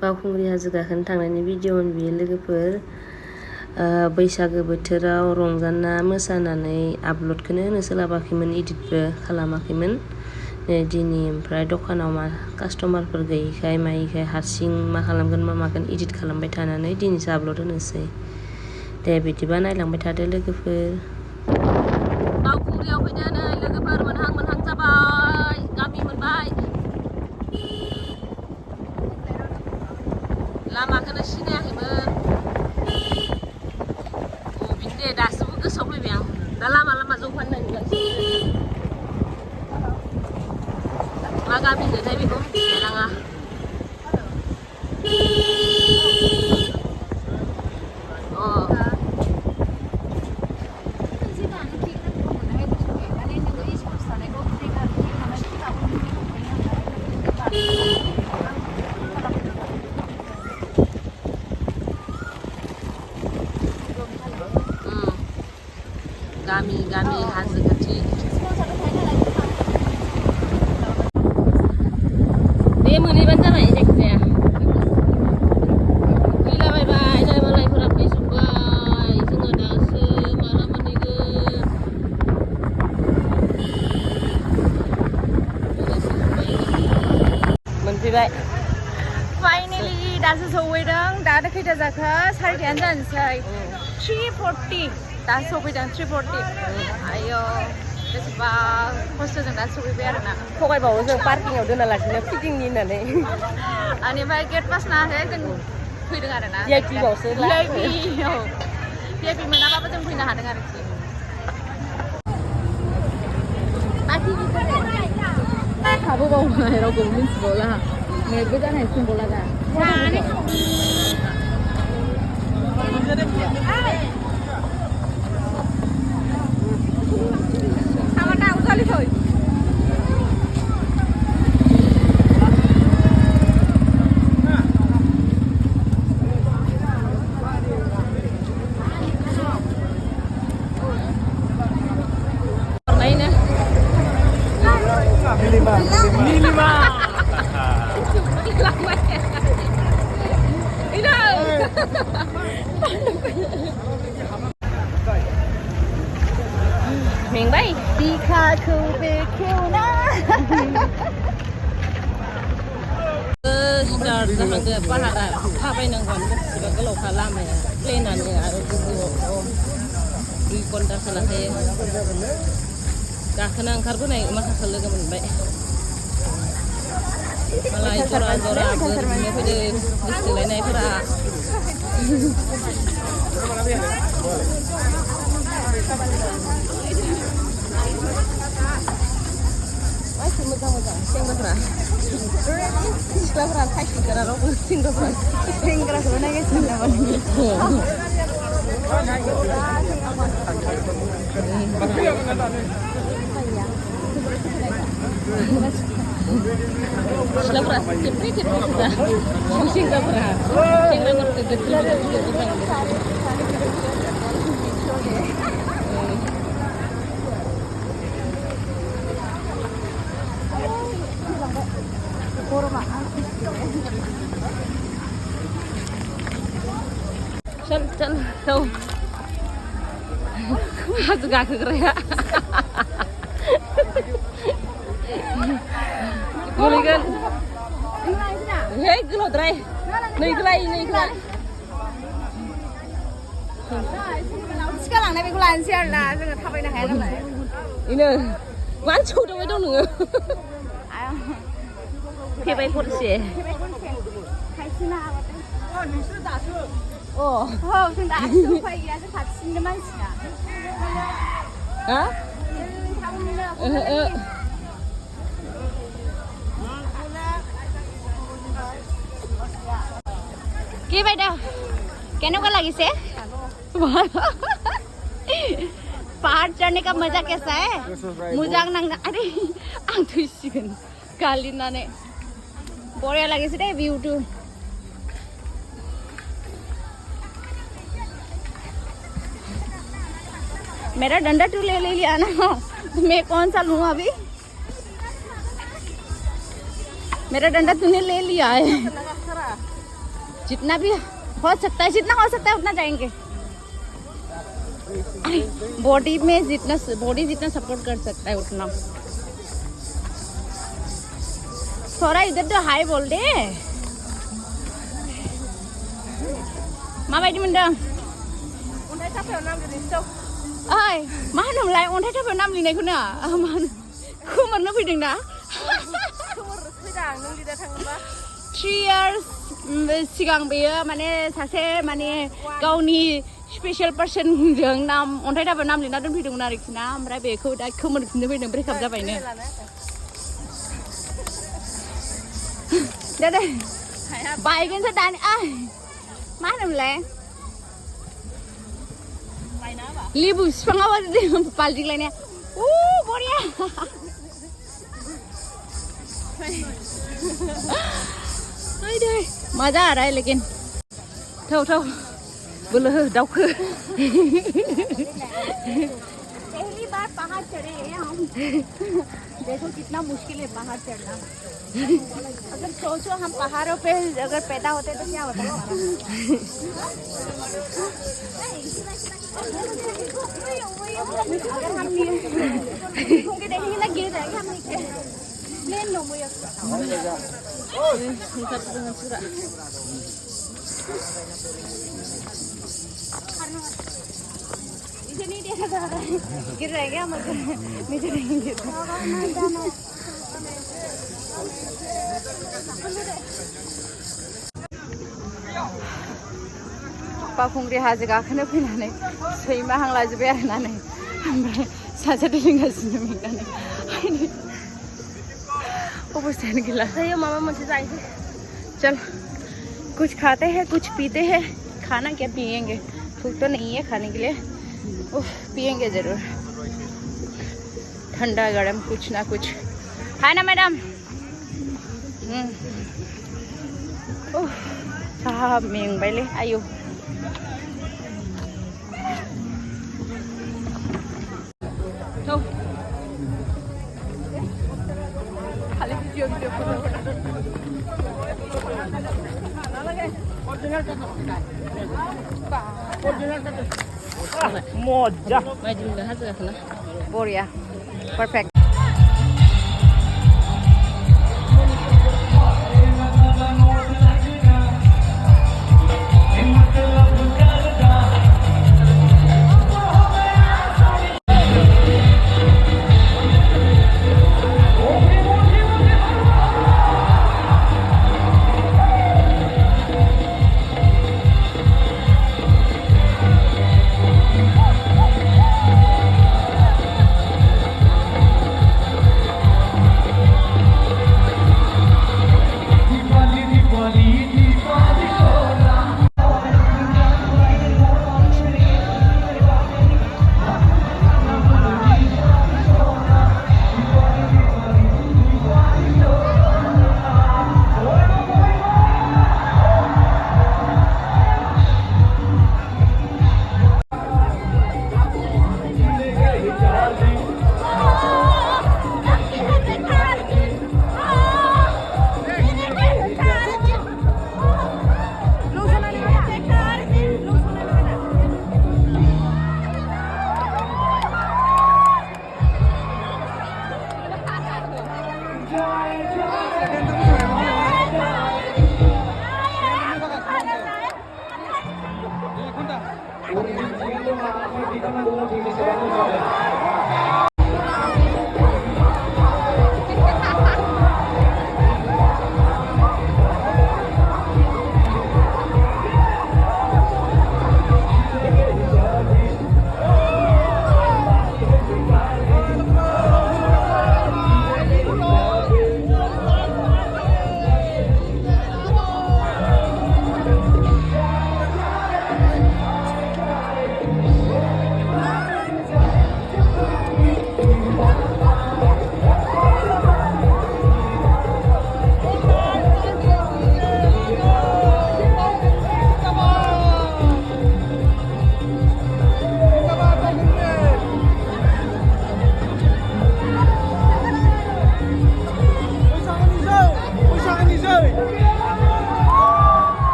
बावखुंग्रि हाजो गाखोनो थांनायनि भिडिअमोन बियो लोगोफोर बैसागो बोथोराव रंजाना मोसानानै आपल'डखौनो होनो सोलाबाखैमोन, इडिटबो खालामाखैमोन दिनै। ओमफ्राय दखानाव कास्टमारफोर गैयिखाय मायिखाय हारसिं मा खालामगोन मा मागोन इडिट खालामबाय थानानै दिनैसो आपल'ड होनोसै। दे बिदिबा नायलांबाय थादो लोगोफोर। बावखुंग्रियाव फैनानै लोगोफोर मोनहां जाबाय, गामि मोनबाय। लामाखौनो सिनायाखैमोन। बिदि दासो गोसोआव फैबाय आं। दा लामा जौफानो नागिरगासिनो। मा गामि होनोथाय बेखौ मिथिलाय लाङा। गामि हाजो खाथि। बे मोनहैबानो जाबाय जायखिजाया। फैलाबायबाय जाय मालायफोरा फैजोब्बाय, जोङो दासो माला मोनहैगोन। मोनफैबाय फाइनेलि, दासो सौहैदों। दा खैथा जाखो? 3:30 जानोसै। 3:40 दासो सफैदों। 3:40 आयो बेसेबा खस्थ'जों दा सफैबाय आरोना। थगायबावो जों पार्किंआव दोनना लाखिनो फिटिंनि होननानै। बेनिफ्राय गेट पास नाङाखै, जों फैदों आरोना। VIP बावसो VIP मोनाबाबो जों फैनो हादों आरोखि। थाबोबावबाय, रावखौबो मिन्थिबावला। नेटबो जानाय सोंबावला दा। मेंबाय बिखाखौ बेखेवना। स्टार्ट जाहांदो पाहारा थाबायनांगौआनो बेसेबा गोलावखा लामाया, प्लेनानो आरो गोजौआव 2 घन्टासो लाखायो। गाखोना ओंखारबोनाय माखासे लोगो मोनबाय। मालाय जरा बोर बिनो फैदों गोसथोलायनायफोरा। मानसि मोजां सेंग्राफ्रा। सिख्लाफोरा थाइखिगोना रावबो सेंग्राखौबो नायगासिनो नामा नोङो? सिख्लाफोरा थेब्रे थेब्रे सेंग्राफोरा सेंग्राफोरखौ चल हाजो गाखोग्राया गोलैगोन। हे गोलावद्राय, नैग्लाय थिखा लांनाय बेखौ लानोसै आरोना, जोङो थाबायनो हाया नालाय। बेनो मानो सौदावबाय दं नोङो? फेबाय खरसे। नोंसोर दासो जों दासो उफाय गैया, जों खाथिनिनो मानसिना। हा? के বাইদেউ কেনেকুৱা লাগিছে? पहाड़ चढ़ने का मजा कैसा है? मोजां नांना अरे आं थैसिगोन गालिनानै। बरिया লাগিছে दे भिउटु। मेरा डंडा तू ले लिया ना, मैं कौन सा लूं अभी? मेरा डंडा तूने ले लिया है। जितना भी हो सकता है, जितना हो सकता है उतना जाएंगे। बॉडी जितना सपोर्ट कर सकता है उतना। थोड़ा इधर तो हाई बोल दे। माबायदि मोनदों? अन्थाइ थाफायाव नाम लिरनोसै। ओइ मा होनोमोनलाय अन्थाइ थाफायाव नाम लिरनायखौनो मा होनो खोमोरनो फैदों ना? खोमोरनो फैदां नों लिरना थाङोबा। 3 years सिगां बेयो माने सासे माने गावनि स्पेशल पार्सनजों नाम अन्थाइ थाफायाव नाम लिरना दोनफैदोंमोन आरोखि ना। ओमफ्राय बेखौ दा खोमोरफिननो फैदों, ब्रेकआप जाबायनो। दे बायगोनसो दानि मा होनोमोनलाय लेबु बिफाङाव बाल्दिंलायनाया बरिया। मजा आ रहा है लेकिन थौ बोलो हो दाउखो। पहली बार पहाड़ चढ़े हैं हम। देखो कितना मुश्किल है पहाड़ चढ़ना। अगर सोचो हम पहाड़ों पे अगर पैदा होते तो क्या होता हमारा। अगर हम घूम के देखेंगे ना गिर जाएंगे हम नीचे। प्लेन लो मुझे इसे नहीं देखा जा रहा है, गिर जाएंगे हम नीचे नहीं गिर। बावखुंग्रि हाजो गाखोनो फैनानै सैमा हांलाजोब्बाय आरोना नै। ओमफ्राय सासे दैलिंगासिनो मेंनानै अबस्थायानो गैला। माबा मोनसे जाहैसै। चल कुछ खाते हैं कुछ पीते हैं। खाना क्या पियेंगे, भूख तो नहीं है खाने के लिए। पियेंगे जरूर ठंडा गरम कुछ ना कुछ है ना मैडम। मेंबायलै आयु। खाली भिडियो मजा बायदि मोनदों हाजो गाखोना। बरिया परफेक्ट।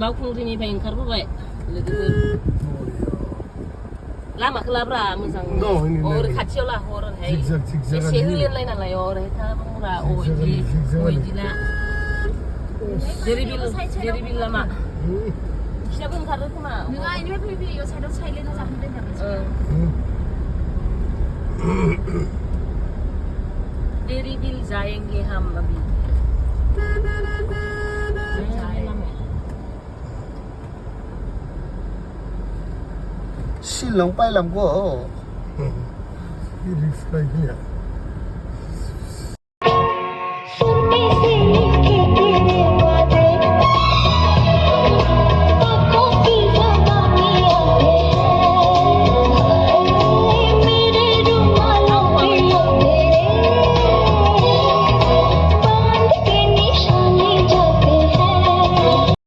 बावखुंग्रिनिफ्राय ओंखारबोबाय लोगोफोर लामाखौ लाब्रा मोजां ओरै खाथियाव ला ओरैहाय एसे होलेनलाय नालाय ओरैहाय थाब्रा इदिना जेरिबिल लामा बिसिनाबो ओंखारो खोमा नोंहा इनिफ्राय फैयै फैयै साइडआव साइलेन्टआव जाफैदों नामा जेरिबिल जाएंगे हम अभी शिलं पाइलांगो रिक्स